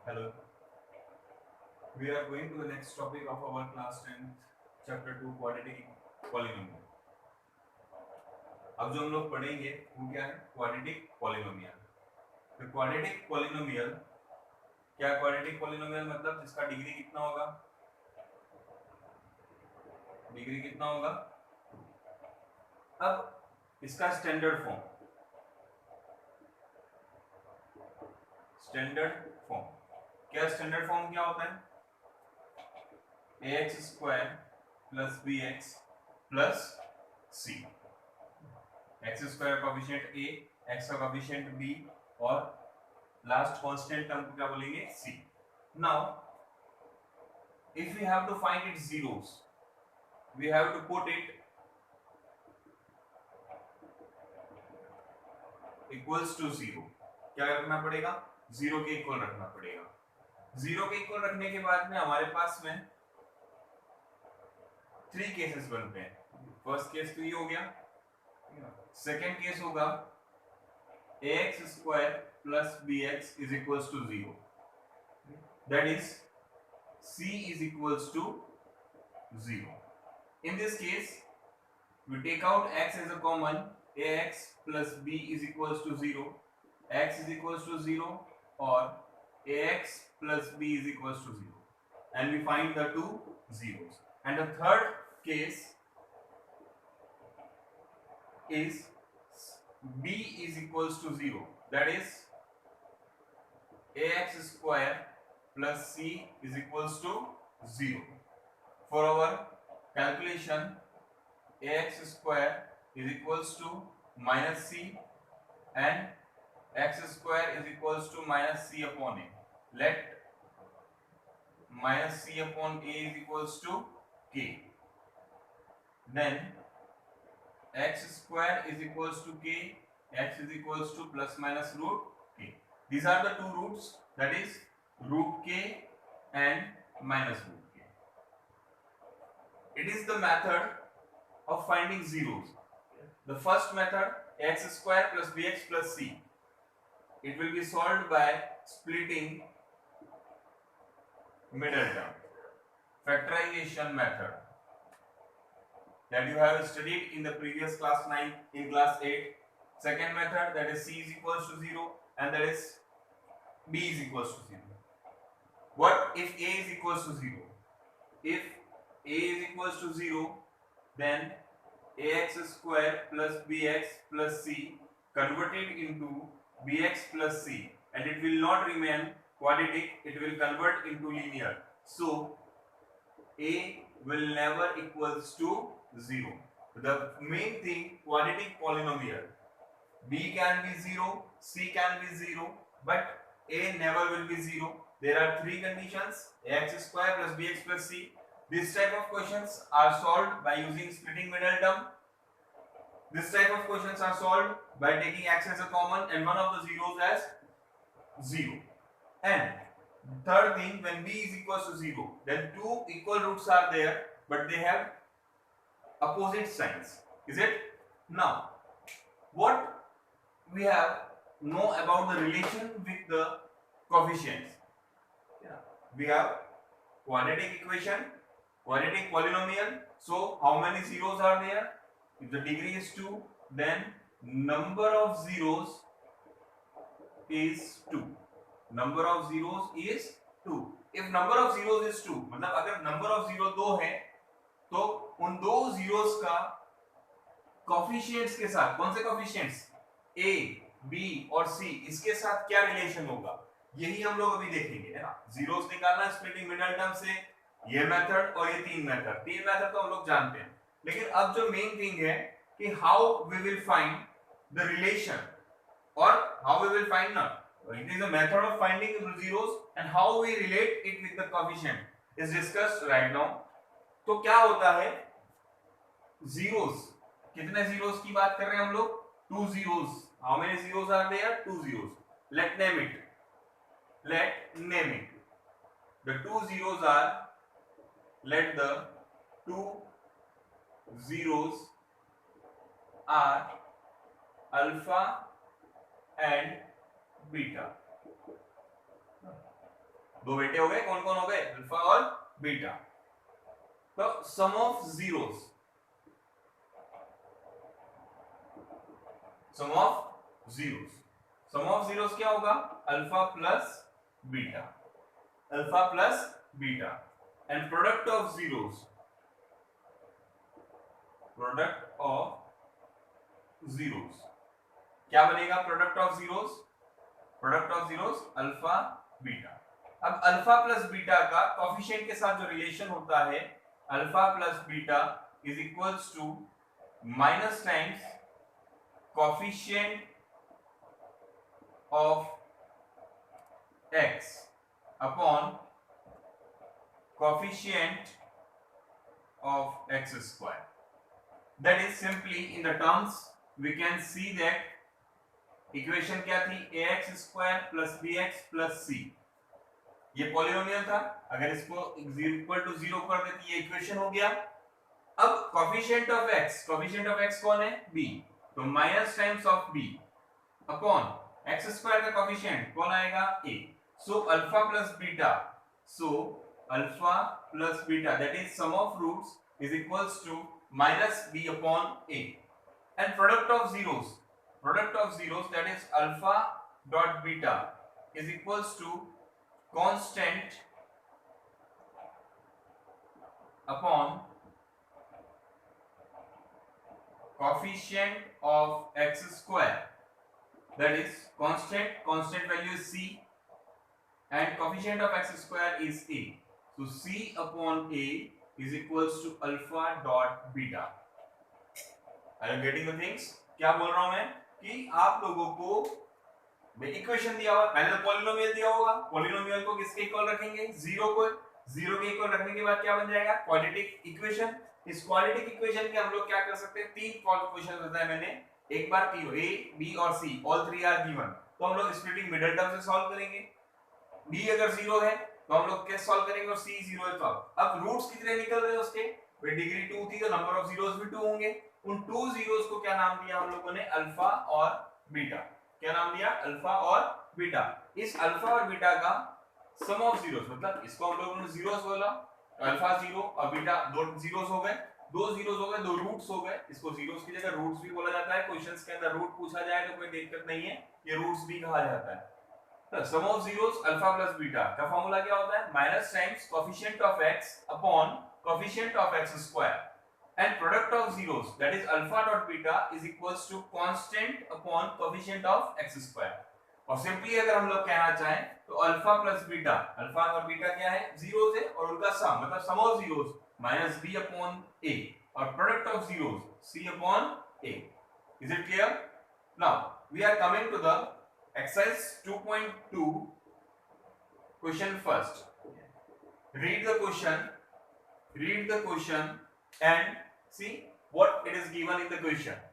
Hello. We are going to the next topic of our class 10th, chapter 2, quadratic polynomial. अब जो हम लोग पढ़ेंगे वो क्या है? Quadratic polynomial. तो क्वाड्रेटिक पॉलिनोमियल क्या? क्वाड्रेटिक पॉलिनोमियल मतलब जिसका डिग्री कितना होगा? डिग्री कितना होगा? अब इसका स्टैंडर्ड फॉर्म क्या? स्टैंडर्ड फॉर्म क्या होता है? ax square plus bx plus c. X square coefficient a, x का कोएफिशिएंट b और लास्ट कांस्टेंट टर्म को क्या बोलेंगे? c. Now if we have to find its zeros, we have to put it equals to 0. क्या रखना पड़ेगा? 0 के equal रखना पड़ेगा. 0 के इक्वल रखने के बाद में हमारे पास में 3 केसेस बनते हैं. फर्स्ट केस तो ये हो गया. सेकेंड केस होगा ax square plus bx is equals to 0. That is c is equals to 0. In this case, we take out x as a common. ax plus b is equals to 0. x is equals to 0 or ax plus b is equals to 0. And we find the two zeros. And the third case is b is equals to 0. That is ax square plus c is equals to 0. For our calculation, ax square is equals to minus c and x square is equals to minus c upon a. Let minus c upon a is equals to k. Then x square is equals to k, x is equals to plus minus root k. These are the two roots, that is root k and minus root k. It is the method of finding zeros. The first method, x square plus bx plus c, it will be solved by splitting middle term. Factorization method that you have studied in the previous class 9, in class 8. Second method, that is c is equals to 0 and that is b is equals to 0. What if a is equals to 0? If a is equals to 0, then ax square plus bx plus c converted into bx plus c, and it will not remain quadratic, it will convert into linear. So a will never equals to 0. The main thing, quadratic polynomial, b can be 0, c can be 0, but a never will be 0. There are three conditions: ax square plus bx plus c. This type of questions are solved by using splitting middle term. This type of questions are solved by taking x as a common and one of the zeros as 0. And third thing, when b is equals to 0, then two equal roots are there, but they have opposite signs. Is it? Now, what we have know about the relation with the coefficients? We have quadratic equation, quadratic polynomial. So how many zeros are there? If the degree is 2, then number of zeros is 2. Number of zeros is 2. If number of zeros is 2, मतलब अगर number of zero 2 है, तो उन दो zeros का coefficients के साथ, कौन से coefficients? A, B और C, इसके साथ क्या relation होगा? यही हम लोग अभी देखेंगे, है ना? जीरोस निकालना स्प्लिटिंग मिडल टर्म से, ये मेथड और ये तीन मेथड तो हम लोग जानते हैं. लेकिन अब जो मेन थिंग है कि how we will find the relation और how we will find not. It is a method of finding zeros and how we relate it with the coefficient is discussed right now. तो क्या होता है zeros? कितने zeros की बात कर रहे हैं हम लोग? Two zeros. How many zeros are there? Two zeros. Let name it. The two zeros are, let the two zeros are alpha and beta. दो बेटे हो गए, कौन कौन हो गए, अल्फा और बीटा। तो sum of zeros, sum of zeros, sum of zeros क्या होगा, alpha plus beta, alpha plus beta, and product of zeros, product of zeros क्या बनेगा, product of zeros, product of zeros alpha beta. अब alpha plus beta का coefficient के साथ जो relation होता है, alpha plus beta is equals to minus times coefficient of x upon coefficient of x square. That is simply in the terms we can see that equation क्या थी, ax square plus bx plus c, ये polynomial था, अगर इसको equal to 0 कर देती ये equation हो गया। अब कोफिशिएंट ऑफ x कौन है, b, तो minus times of b upon x square का कोफिशिएंट कौन आएगा, a, so alpha plus beta, so alpha plus beta that is sum of roots is equals to minus b upon a, and product of zeros that is alpha dot beta is equals to constant upon coefficient of x square, that is constant value is c and coefficient of x square is a, so c upon a is equals to alpha dot beta. Are you getting the things? क्या बोल रहा हूं मैं कि आप लोगों को equation दिया हुआ, पहले तो पॉलिनोमियल दिया होगा, पॉलिनोमियल को किसके इक्वल रखेंगे, जीरो को, जीरो के इक्वल रखने के बाद क्या बन जाएगा, क्वाड्रेटिक इक्वेशन। इस क्वाड्रेटिक इक्वेशन के हम लोग क्या कर सकते हैं, तीन क्वेश्चन बताए मैंने, एक बार तीनों a b और c all three are given, तो हम लोग स्प्लिटिंग मिडिल टर्म से सॉल्व करेंगे। b अगर जीरो है तो हम लोग कैसे सॉल्व करेंगे, और c जीरो है तो अब रूट्स कितने निकल रहे हैं उसके, वे डिग्री 2 थी तो नंबर ऑफ जीरोस भी 2 होंगे, उन 2 जीरोस को क्या नाम दिया हम लोगों ने, अल्फा और बीटा। क्या नाम दिया, अल्फा और बीटा। इस अल्फा और बीटा का सम ऑफ जीरोस, मतलब इसको हम लोगों ने जीरोस बोला, अल्फा जीरो और बीटा दो जीरोस हो गए, दो जीरोस हो गए, दो रूट्स हो गए, इसको जीरोस की जगह रूट्स भी बोला जाता है, क्वेश्चंस के अंदर रूट पूछा जाए तो कोई दिक्कत नहीं है, ये रूट्स भी कहा जाता है। तो sum of zeros alpha plus beta का फार्मूला क्या होता है, minus times coefficient of x upon coefficient of x square and product of zeros that is alpha dot beta is equals to constant upon coefficient of x square. और simply अगर हम लोग कहना चाहें तो अल्फा प्लस बीटा, अल्फा और beta क्या है, जीरोस है, और उनका सम मतलब sum of zeros minus b upon a और product of zeros c upon a। Is it clear? Now we are coming to the exercise 2.2 question first. Read the question and see what it is given in the question.